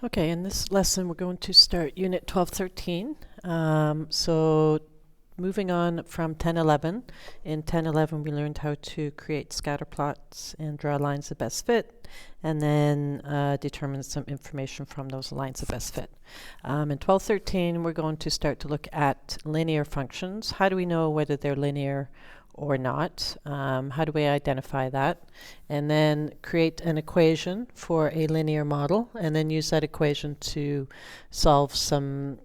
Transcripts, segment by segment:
Okay, in this lesson we're going to start Unit 1213. So moving on from 1011. In 1011 we learned how to create scatter plots and draw lines of best fit, and then determine some information from those lines of best fit. In 1213 we're going to start to look at linear functions. How do we know whether they're linear or not? How do we identify that? And then create an equation for a linear model, and then use that equation to solve some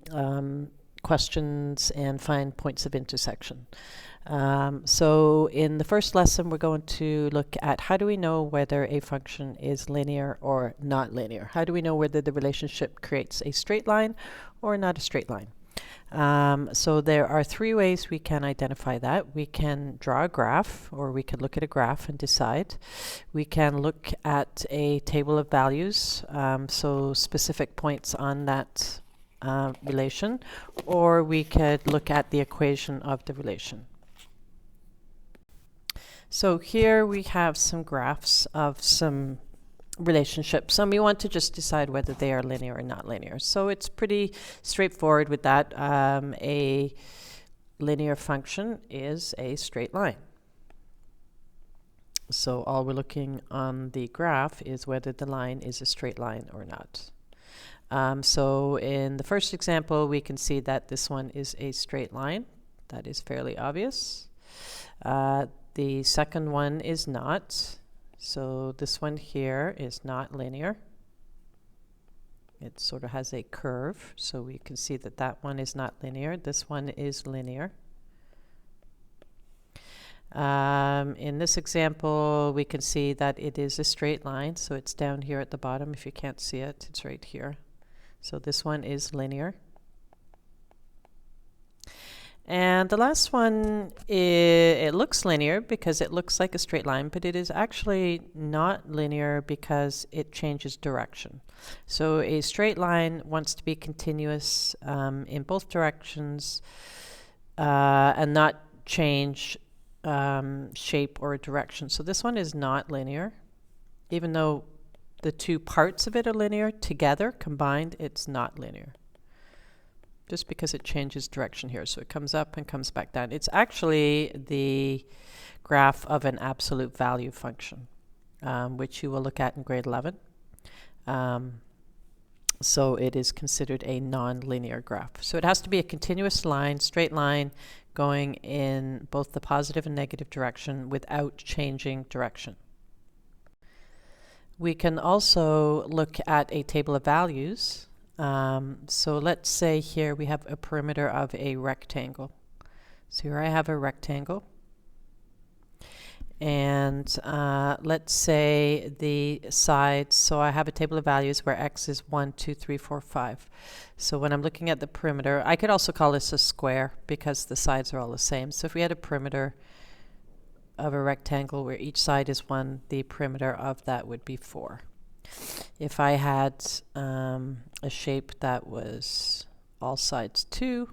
questions and find points of intersection. So in the first lesson we're going to look at how do we know whether a function is linear or not linear? How do we know whether the relationship creates a straight line or not a straight line? So there are three ways we can identify that. We can draw a graph, or we could look at a graph and decide. We can look at a table of values, so specific points on that relation, or we could look at the equation of the relation. So here we have some graphs of some relationships, and we want to just decide whether they are linear or not linear. So it's pretty straightforward with that. A linear function is a straight line. So all we're looking on the graph is whether the line is a straight line or not. So in the first example we can see that this one is a straight line. That is fairly obvious. The second one is not. So this one here is not linear. It sort of has a curve, so we can see that that one is not linear. This one is linear. In this example, we can see that it is a straight line, so it's down here at the bottom. If you can't see it, it's right here. So this one is linear. And the last one, it looks linear because it looks like a straight line, but it is actually not linear because it changes direction. So a straight line wants to be continuous in both directions and not change shape or direction. So this one is not linear. Even though the two parts of it are linear, together, combined, it's not linear. Just because it changes direction here. So it comes up and comes back down. It's actually the graph of an absolute value function, which you will look at in grade 11. So it is considered a non-linear graph. So it has to be a continuous line, straight line, going in both the positive and negative direction without changing direction. We can also look at a table of values. So let's say here we have a perimeter of a rectangle. So here I have a rectangle. And let's say the sides, so I have a table of values where x is 1, 2, 3, 4, 5. So when I'm looking at the perimeter, I could also call this a square because the sides are all the same. So if we had a perimeter of a rectangle where each side is 1, the perimeter of that would be 4. If I had a shape that was all sides 2,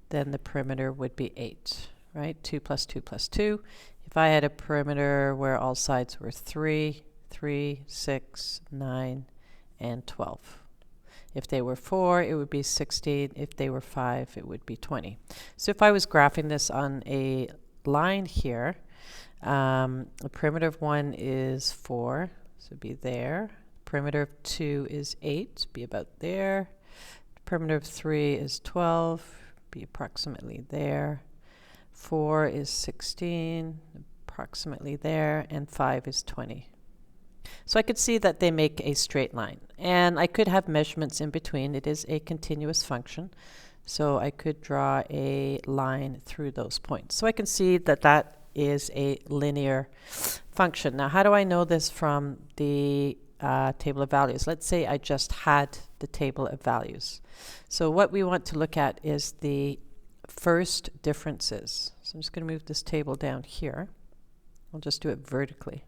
then the perimeter would be 8, right? 2 plus 2 plus 2. If I had a perimeter where all sides were 3, 3, 6, 9, and 12. If they were 4, it would be 16. If they were 5, it would be 20. So if I was graphing this on a line here, the perimeter of 1 is 4, so it'd be there. Perimeter of 2 is 8, be about there. Perimeter of 3 is 12, be approximately there. 4 is 16, approximately there, and 5 is 20. So I could see that they make a straight line, and I could have measurements in between. It is a continuous function, so I could draw a line through those points. So I can see that that is a linear function. Now, how do I know this from the table of values? Let's say I just had the table of values. So what we want to look at is the first differences. So I'm just going to move this table down here. I'll just do it vertically.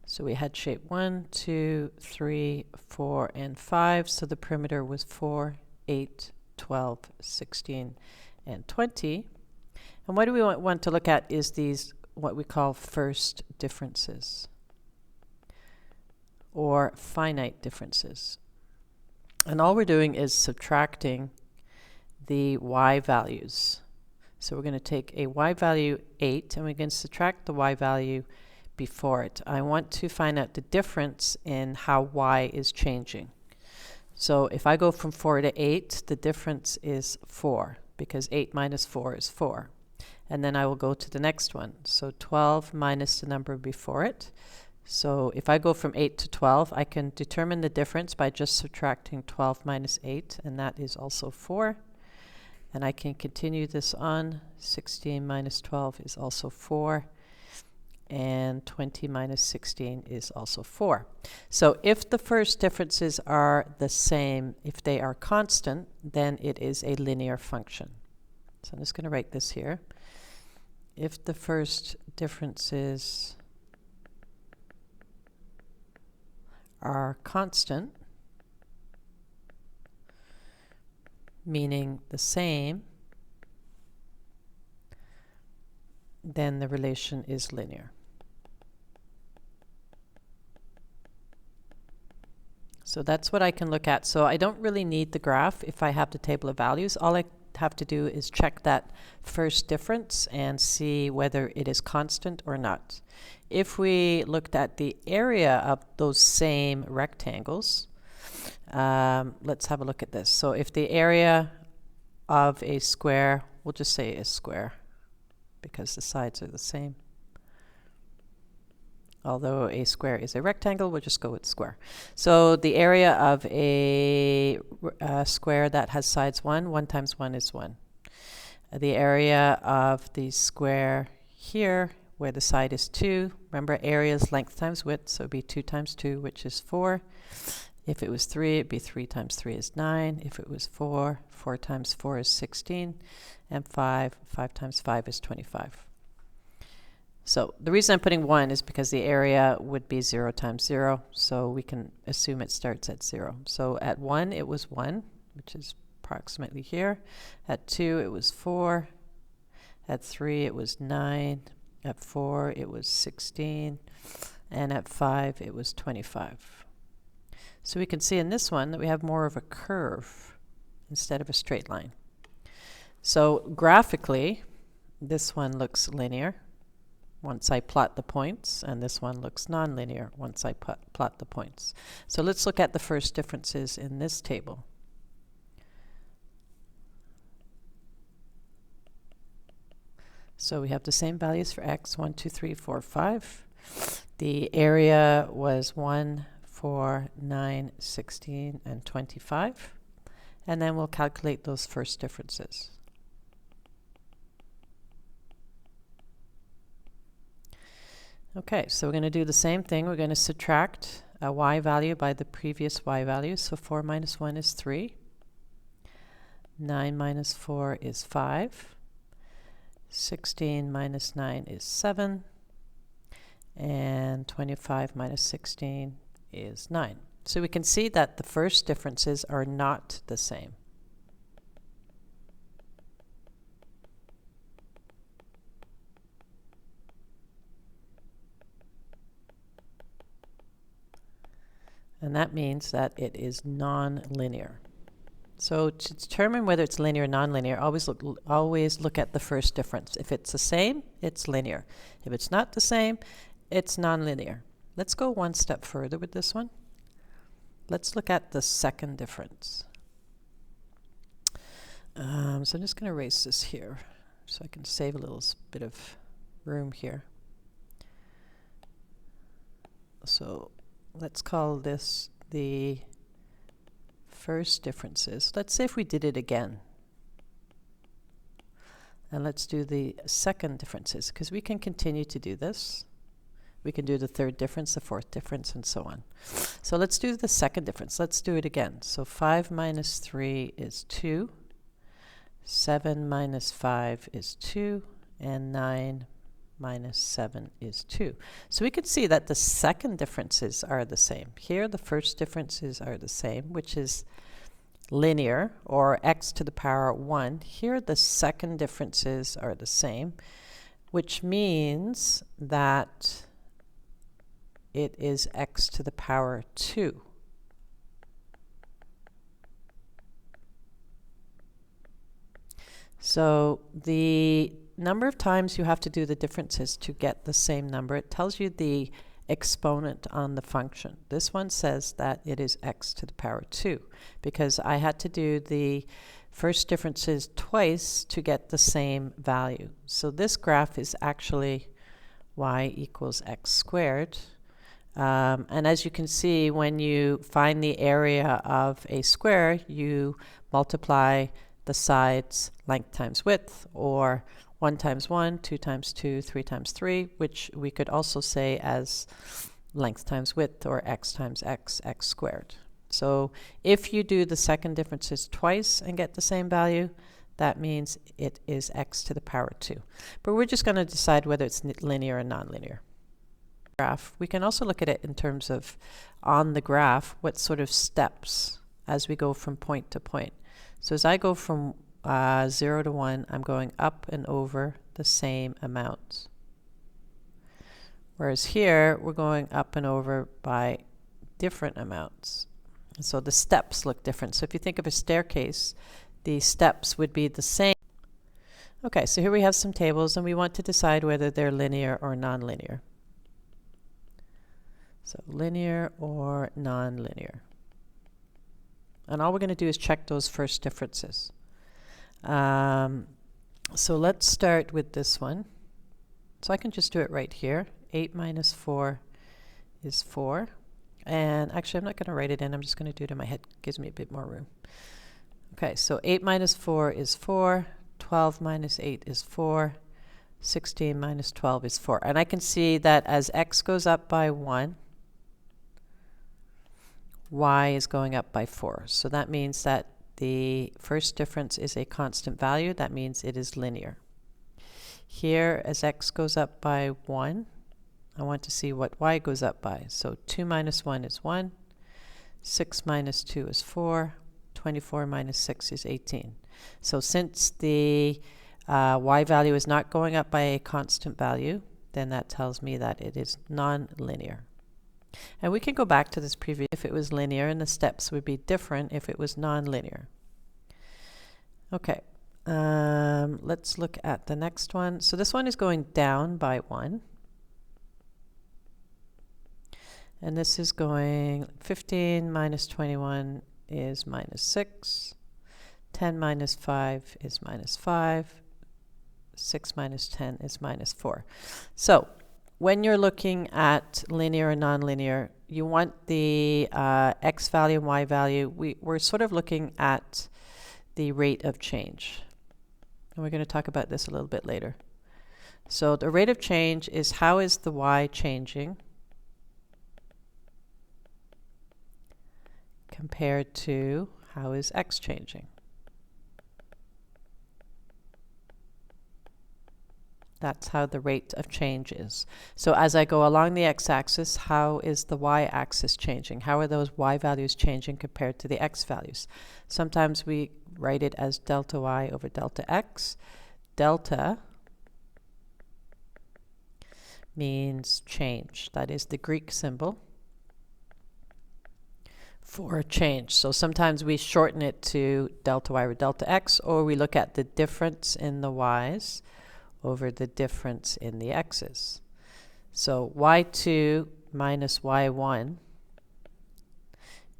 So we had shape 1, 2, 3, 4, and 5. So the perimeter was 4, 8, 12, 16, and 20. And what do we want to look at is these, what we call first differences. or finite differences. And all we're doing is subtracting the y values. So we're going to take a y value 8 and we're going to subtract the y value before it. I want to find out the difference in how y is changing. So if I go from 4 to 8, the difference is 4, because 8 minus 4 is 4. And then I will go to the next one. So 12 minus the number before it. So if I go from 8 to 12, I can determine the difference by just subtracting 12 minus 8, and that is also 4. And I can continue this on. 16 minus 12 is also 4. And 20 minus 16 is also 4. So if the first differences are the same, if they are constant, then it is a linear function. So I'm just going to write this here. If the first differences are constant, meaning the same, then the relation is linear. So that's what I can look at. So I don't really need the graph if I have the table of values. All I have to do is check that first difference and see whether it is constant or not. If we looked at the area of those same rectangles, let's have a look at this. So if the area of a square, we'll just say a square because the sides are the same. Although a square is a rectangle, we'll just go with square. So the area of a square that has sides 1 times 1 is 1. The area of the square here, where the side is 2, remember area is length times width, so it would be 2 times 2, which is 4. If it was 3, it'd be 3 times 3 is 9. If it was 4, 4 times 4 is 16. And 5 times 5 is 25. So the reason I'm putting 1 is because the area would be 0 times 0, so we can assume it starts at 0. So at 1 it was 1, which is approximately here. At 2 it was 4. At 3 it was 9. At 4 it was 16. And at 5 it was 25. So we can see in this one that we have more of a curve instead of a straight line. So graphically, this one looks linear once I plot the points, and this one looks nonlinear once I plot the points. So let's look at the first differences in this table. So we have the same values for x, 1, 2, 3, 4, 5. The area was 1, 4, 9, 16, and 25. And then we'll calculate those first differences. Okay, so we're going to do the same thing. We're going to subtract a y value by the previous y value. So 4 minus 1 is 3. 9 minus 4 is 5. 16 minus 9 is 7. And 25 minus 16 is 9. So we can see that the first differences are not the same. And that means that it is non-linear. So to determine whether it's linear or non-linear, always look at the first difference. If it's the same, it's linear. If it's not the same, it's non-linear. Let's go one step further with this one. Let's look at the second difference. So I'm just going to erase this here so I can save a little bit of room here. So let's call this the first differences. Let's say if we did it again. And let's do the second differences, because we can continue to do this. We can do the third difference, the fourth difference, and so on. So let's do the second difference. Let's do it again. So 5 minus 3 is 2. 7 minus 5 is 2. And 9 minus 7 is 2. So we can see that the second differences are the same. Here the first differences are the same, which is linear, or x to the power 1. Here the second differences are the same, which means that it is x to the power 2. So the number of times you have to do the differences to get the same number, it tells you the exponent on the function. This one says that it is x to the power 2 because I had to do the first differences twice to get the same value. So this graph is actually y equals x squared. And as you can see, when you find the area of a square, you multiply the sides length times width, or 1 times 1, 2 times 2, 3 times 3, which we could also say as length times width, or x times x, x squared. So if you do the second differences twice and get the same value, that means it is x to the power 2. But we're just going to decide whether it's linear or nonlinear. Graph. We can also look at it in terms of, on the graph, what sort of steps as we go from point to point. So as I go from 0 to 1, I'm going up and over the same amount. Whereas here, we're going up and over by different amounts. So the steps look different. So if you think of a staircase, the steps would be the same. Okay, so here we have some tables, and we want to decide whether they're linear or nonlinear. So linear or nonlinear. And all we're going to do is check those first differences. So let's start with this one. So I can just do it right here. 8 minus 4 is 4. And actually, I'm not going to write it in. I'm just going to do it in my head. It gives me a bit more room. Okay, so 8 minus 4 is 4. 12 minus 8 is 4. 16 minus 12 is 4. And I can see that as x goes up by 1, y is going up by 4. So that means that the first difference is a constant value. That means it is linear. Here, as x goes up by 1, I want to see what y goes up by. So 2 minus 1 is 1. 6 minus 2 is 4. 24 minus 6 is 18. So since the y value is not going up by a constant value, then that tells me that it is non-linear. And we can go back to this previous if it was linear, and the steps would be different if it was non-linear. Okay, let's look at the next one. So this one is going down by 1. And this is going 15 minus 21 is minus 6. 10 minus 5 is minus 5. 6 minus 10 is minus 4. So when you're looking at linear and nonlinear, you want the x value and y value. We're sort of looking at the rate of change. And we're going to talk about this a little bit later. So the rate of change is how is the y changing compared to how is x changing. That's how the rate of change is. So as I go along the x-axis, how is the y-axis changing? How are those y values changing compared to the x values? Sometimes we write it as delta y over delta x. Delta means change. That is the Greek symbol for change. So sometimes we shorten it to delta y over delta x, or we look at the difference in the y's over the difference in the x's. So y2 minus y1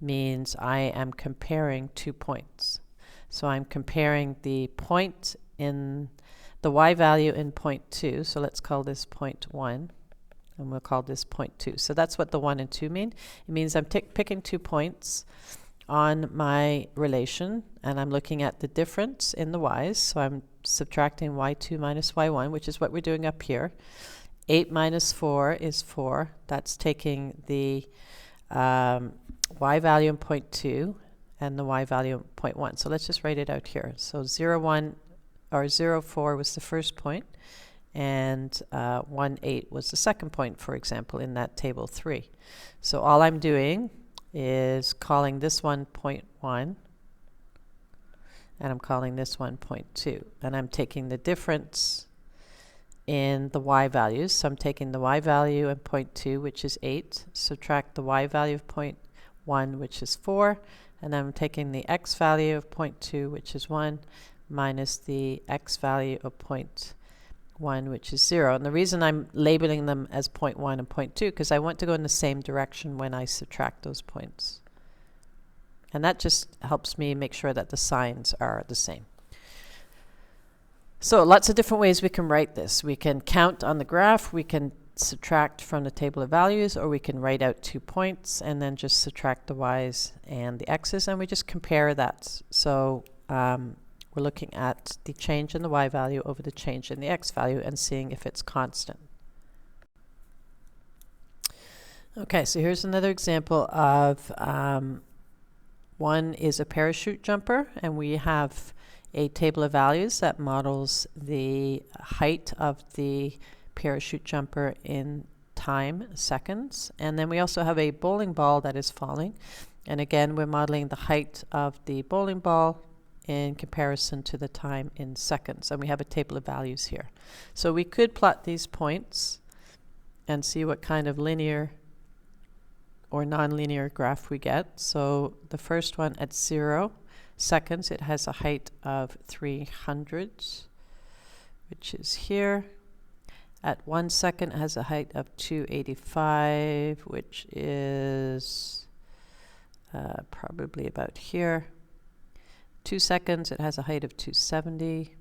means I am comparing 2 points. So I'm comparing the point in the y value in point 2. So let's call this point 1, and we'll call this point 2. So that's what the 1 and 2 mean. It means I'm picking 2 points on my relation, and I'm looking at the difference in the y's. So I'm subtracting y2 minus y1, which is what we're doing up here. 8 minus 4 is 4. That's taking the y value in point 2 and the y value in point 1. So let's just write it out here. So 0, 1, or 0, 4 was the first point, and 1, 8 was the second point, for example, in that table 3. So all I'm doing is calling this one point 1, and I'm calling this one point 2. And I'm taking the difference in the y values. So I'm taking the y value of 0.2, which is 8, subtract the y value of 0.1, which is 4, and then I'm taking the x value of 0.2, which is 1, minus the x value of 0.1, which is 0. And the reason I'm labeling them as 0.1 and 0.2, because I want to go in the same direction when I subtract those points. And that just helps me make sure that the signs are the same. So lots of different ways we can write this. We can count on the graph, we can subtract from the table of values, or we can write out 2 points and then just subtract the y's and the x's, and we just compare that. So we're looking at the change in the y value over the change in the x value and seeing if it's constant. Okay, so here's another example of one is a parachute jumper, and we have a table of values that models the height of the parachute jumper in time, seconds. And then we also have a bowling ball that is falling. And again, we're modeling the height of the bowling ball in comparison to the time in seconds. And we have a table of values here. So we could plot these points and see what kind of linear or nonlinear graph we get. So the first one at 0 seconds, it has a height of 300, which is here. At 1 second, it has a height of 285, which is probably about here. 2 seconds, it has a height of 270.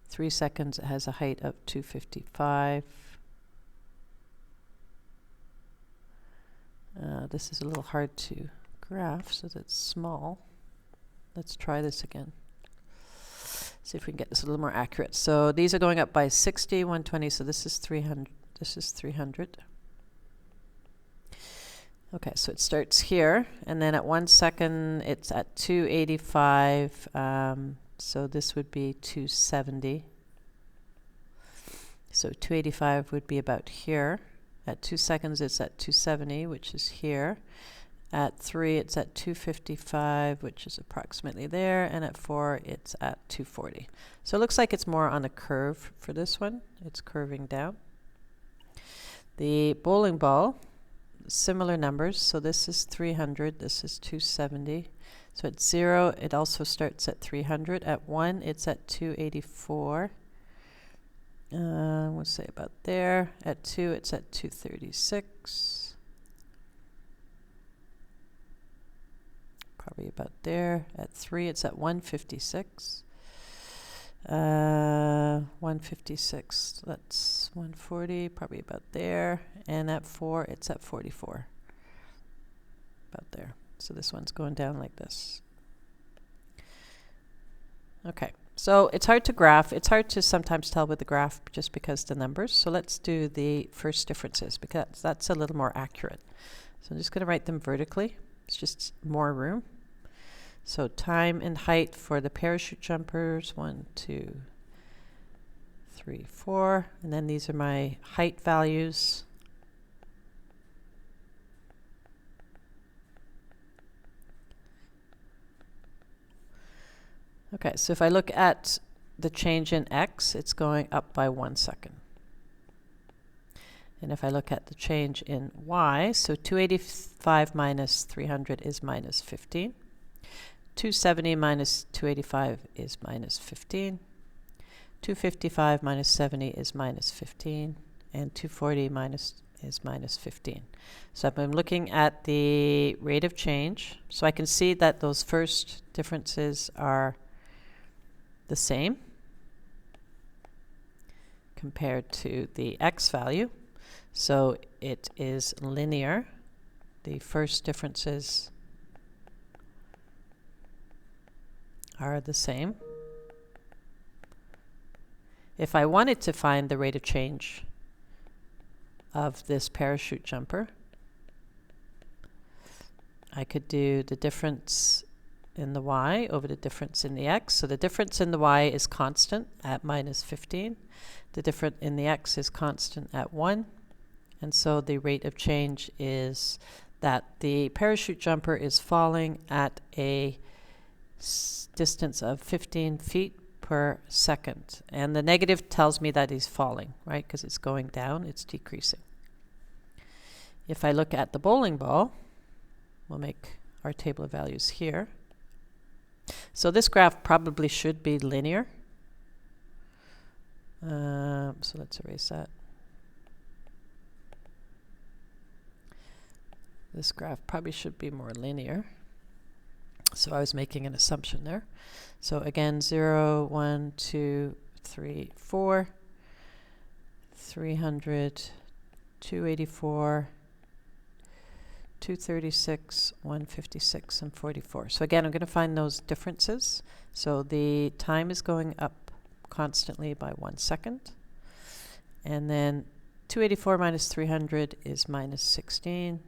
3 seconds, it has a height of 255. This is a little hard to graph, so that's small. Let's try this again. See if we can get this a little more accurate. So these are going up by 60, 120, so this is 300. This is 300. Okay, so it starts here, and then at 1 second it's at 285, so this would be 270. So 285 would be about here. At 2 seconds it's at 270, which is here. At 3 it's at 255, which is approximately there, and at 4 it's at 240. So it looks like it's more on a curve for this one. It's curving down. The bowling ball, similar numbers, so this is 300, this is 270. So at 0 it also starts at 300. At 1 it's at 284. We'll say about there. At 2 it's at 236. Probably about there. At 3 it's at 156. 156, that's 140, probably about there. And at 4 it's at 44. About there. So this one's going down like this. Okay, so it's hard to graph. It's hard to sometimes tell with the graph just because the numbers. So let's do the first differences because that's a little more accurate. So I'm just going to write them vertically. It's just more room. So time and height for the parachute jumpers, 1, 2, 3, 4. And then these are my height values. Okay, so if I look at the change in x, it's going up by 1 second. And if I look at the change in y, so 285 minus 300 is minus 15. 270 minus 285 is minus 15. 255 minus 70 is minus 15. And 240 minus is minus 15. So I'm looking at the rate of change. So I can see that those first differences are the same compared to the x value. So it is linear. The first differences are the same. If I wanted to find the rate of change of this parachute jumper, I could do the difference in the y over the difference in the x. So the difference in the y is constant at minus 15. The difference in the x is constant at 1. And so the rate of change is that the parachute jumper is falling at a distance of 15 feet per second. And the negative tells me that he's falling, right? Because it's going down, it's decreasing. If I look at the bowling ball, we'll make our table of values here. So this graph probably should be linear. So let's erase that. This graph probably should be more linear. So I was making an assumption there. So again, 0, 1, 2, 3, 4, 300, 284, 236, 156, and 44. So again, I'm going to find those differences. So the time is going up constantly by 1 second. And then 284 minus 300 is minus 16.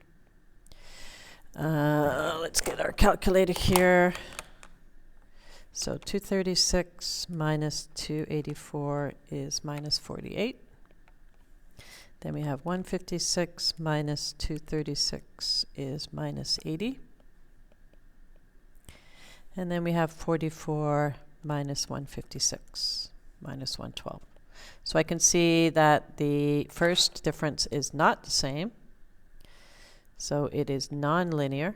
Let's get our calculator here. So 236 minus 284 is minus 48. Then we have 156 minus 236 is minus 80. And then we have 44 minus 156, minus 112. So I can see that the first difference is not the same. So it is nonlinear.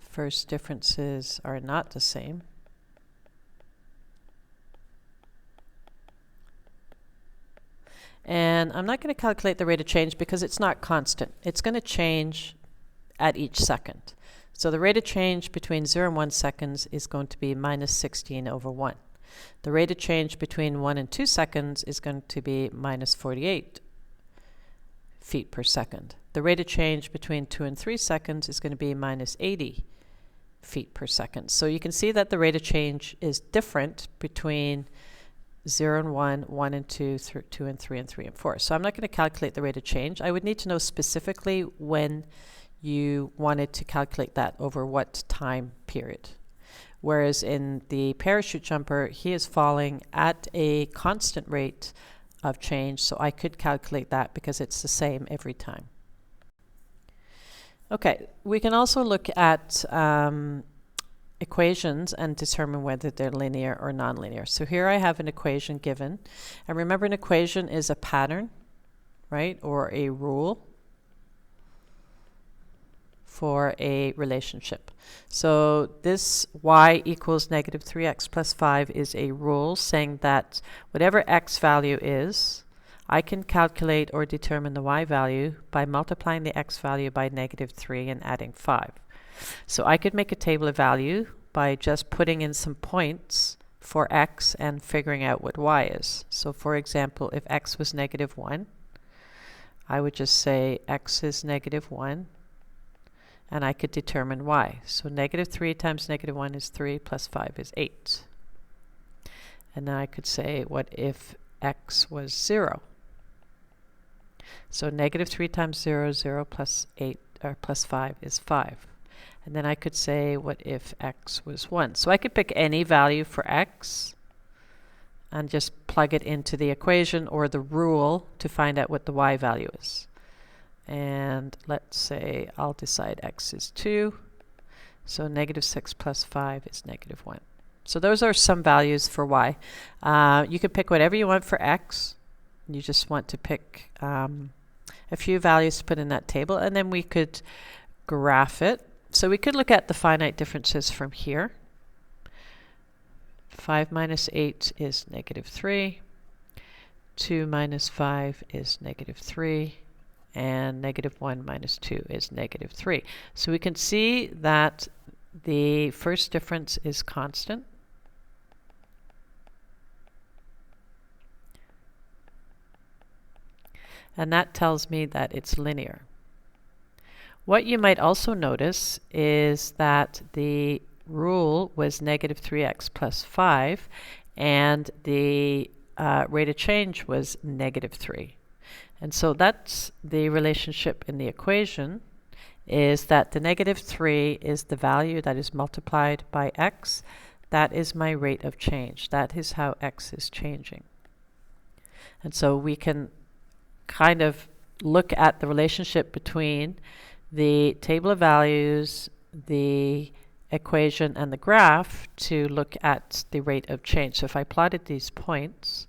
First differences are not the same. And I'm not going to calculate the rate of change because it's not constant. It's going to change at each second. So the rate of change between 0 and 1 seconds is going to be minus 16 over 1. The rate of change between 1 and 2 seconds is going to be minus 48 feet per second. The rate of change between 2 and 3 seconds is going to be minus 80 feet per second. So you can see that the rate of change is different between 0 and 1, 1 and 2, 2 and 3, and 3 and 4. So I'm not going to calculate the rate of change. I would need to know specifically when you wanted to calculate that over what time period. Whereas in the parachute jumper, he is falling at a constant rate of change, so I could calculate that because it's the same every time. Okay, we can also look at equations and determine whether they're linear or nonlinear. So here I have an equation given, and remember an equation is a pattern, right, or a rule for a relationship. So this y equals negative 3x plus 5 is a rule saying that whatever x value is, I can calculate or determine the y value by multiplying the x value by negative 3 and adding 5. So I could make a table of value by just putting in some points for x and figuring out what y is. So for example, if x was negative 1, I would just say x is negative 1, and I could determine y. So negative 3 times negative 1 is 3, plus 5 is 8. And then I could say, what if x was 0? So negative 3 times 0, 0 plus 8, or plus 5 is 5. And then I could say, what if x was 1? So I could pick any value for x and just plug it into the equation or the rule to find out what the y value is. And let's say I'll decide x is 2. So negative 6 plus 5 is negative 1. So those are some values for y. You can pick whatever you want for x. You just want to pick a few values to put in that table, and then we could graph it. So we could look at the finite differences from here. 5 minus 8 is negative 3. 2 minus 5 is negative 3. And negative 1 minus 2 is negative 3. So we can see that the first difference is constant. And that tells me that it's linear. What you might also notice is that the rule was negative 3x plus 5, and the rate of change was negative 3. And so that's the relationship in the equation, is that the negative 3 is the value that is multiplied by x. That is my rate of change. That is how x is changing. And so we can kind of look at the relationship between the table of values, the equation and the graph to look at the rate of change. So if I plotted these points,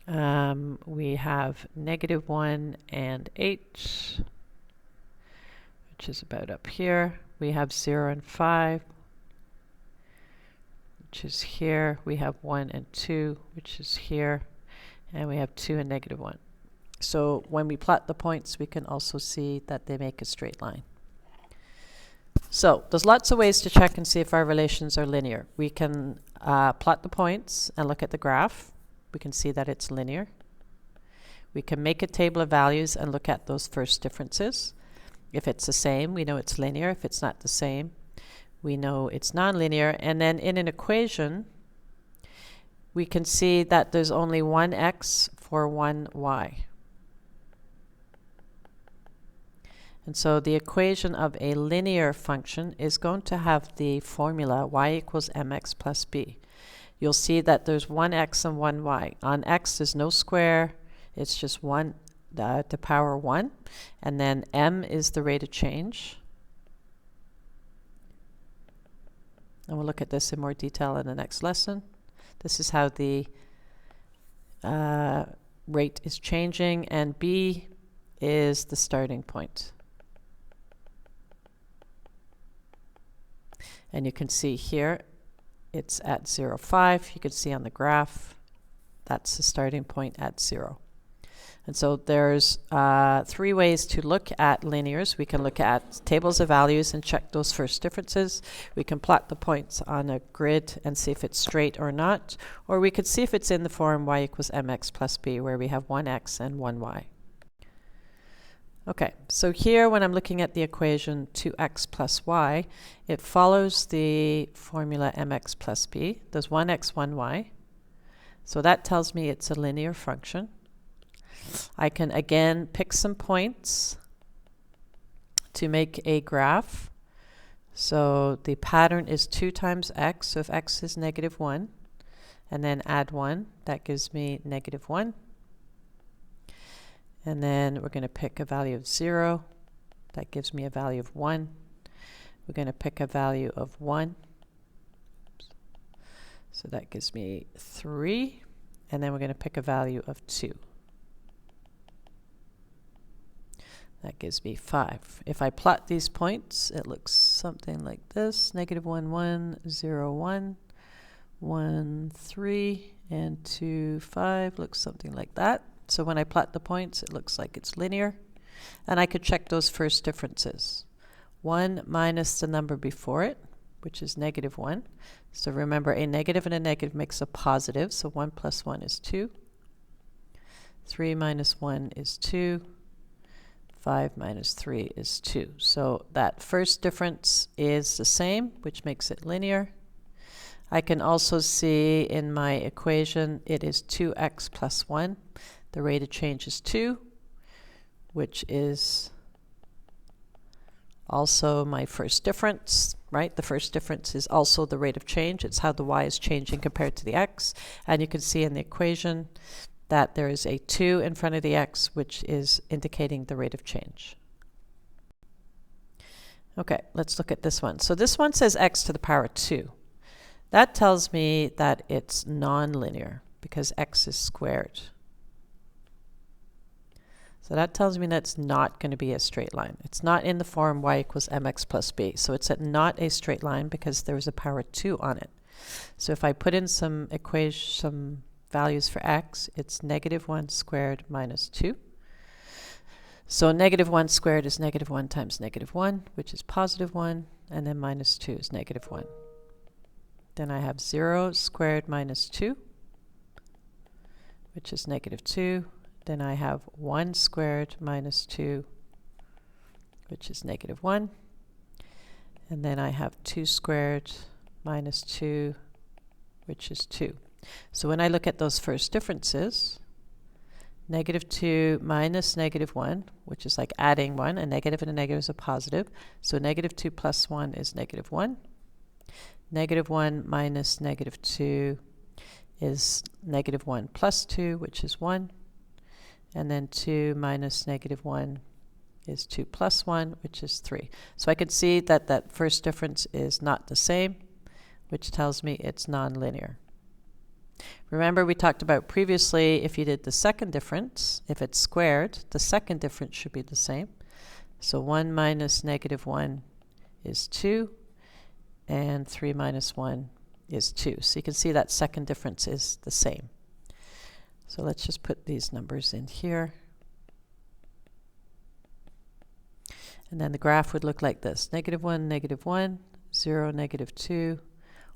we have -1 and 8, which is about up here. We have 0 and 5, which is here. We have 1 and 2, which is here. And we have 2 and -1. So when we plot the points, we can also see that they make a straight line. So there's lots of ways to check and see if our relations are linear. We can plot the points and look at the graph. We can see that it's linear. We can make a table of values and look at those first differences. If it's the same, we know it's linear. If it's not the same, we know it's nonlinear. And then in an equation, we can see that there's only one x for one y. And so the equation of a linear function is going to have the formula y equals mx plus b. You'll see that there's one x and one y. On x, there's no square. It's just 1 to power 1. And then m is the rate of change. And we'll look at this in more detail in the next lesson. This is how the rate is changing, and b is the starting point. And you can see here it's at 0.5. You can see on the graph that's the starting point at 0. And so there's 3 ways to look at linears. We can look at tables of values and check those first differences. We can plot the points on a grid and see if it's straight or not. Or we could see if it's in the form y equals mx plus b, where we have one x and one y. Okay, so here when I'm looking at the equation 2x plus y, it follows the formula mx plus b. There's one x, one y. So that tells me it's a linear function. I can again pick some points to make a graph. So the pattern is 2 times x. So if x is -1, and then add 1, that gives me -1. And then we're going to pick a value of 0. That gives me a value of 1. We're going to pick a value of 1. So that gives me 3. And then we're going to pick a value of 2. That gives me 5. If I plot these points, it looks something like this. -1, 1, 0, 1, 1, 3, and 2, 5. Looks something like that. So when I plot the points, it looks like it's linear. And I could check those first differences. 1 minus the number before it, which is -1. So remember, a negative and a negative makes a positive. So 1 plus 1 is 2. 3 minus 1 is 2. 5 minus 3 is 2. So that first difference is the same, which makes it linear. I can also see in my equation it is 2x plus 1. The rate of change is 2, which is also my first difference, right? The first difference is also the rate of change. It's how the y is changing compared to the x. And you can see in the equation that there is a 2 in front of the x, which is indicating the rate of change. Okay, let's look at this one. So this one says x to the power 2. That tells me that it's nonlinear because x is squared. So that tells me that's not going to be a straight line. It's not in the form y equals mx plus b. So it's not a straight line because there's a power 2 on it. So if I put in some values for x, it's -1 squared minus 2. So -1 squared is -1 times -1, which is +1, and then minus 2 is -1. Then I have 0 squared minus 2, which is -2. Then I have 1 squared minus 2, which is -1. And then I have 2 squared minus 2, which is 2. So when I look at those first differences, -2 minus -1, which is like adding 1, a negative and a negative is a positive. So -2 plus 1 is -1. -1 minus -2 is -1 plus 2, which is 1. And then 2 minus -1 is 2 plus 1, which is 3. So I can see that that first difference is not the same, which tells me it's nonlinear. Remember, we talked about previously, if you did the second difference, if it's squared, the second difference should be the same. So 1 minus negative 1 is 2, and 3 minus 1 is 2. So you can see that second difference is the same. So let's just put these numbers in here. And then the graph would look like this. -1, -1, 0, -2,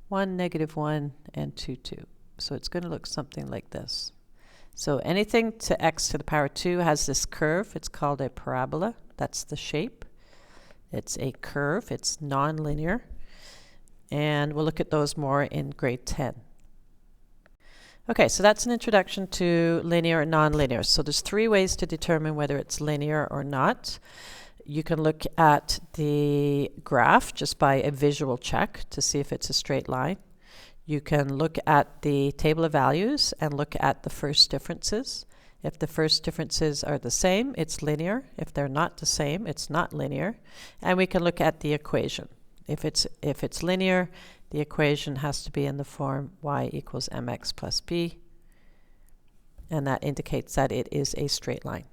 1, -1, and 2, 2. So it's going to look something like this. So anything to x to the power 2 has this curve. It's called a parabola. That's the shape. It's a curve. It's nonlinear. And we'll look at those more in grade 10. Okay, so that's an introduction to linear and nonlinear. So there's 3 ways to determine whether it's linear or not. You can look at the graph just by a visual check to see if it's a straight line. You can look at the table of values and look at the first differences. If the first differences are the same, it's linear. If they're not the same, it's not linear. And we can look at the equation. If it's linear, the equation has to be in the form y equals mx plus b, and that indicates that it is a straight line.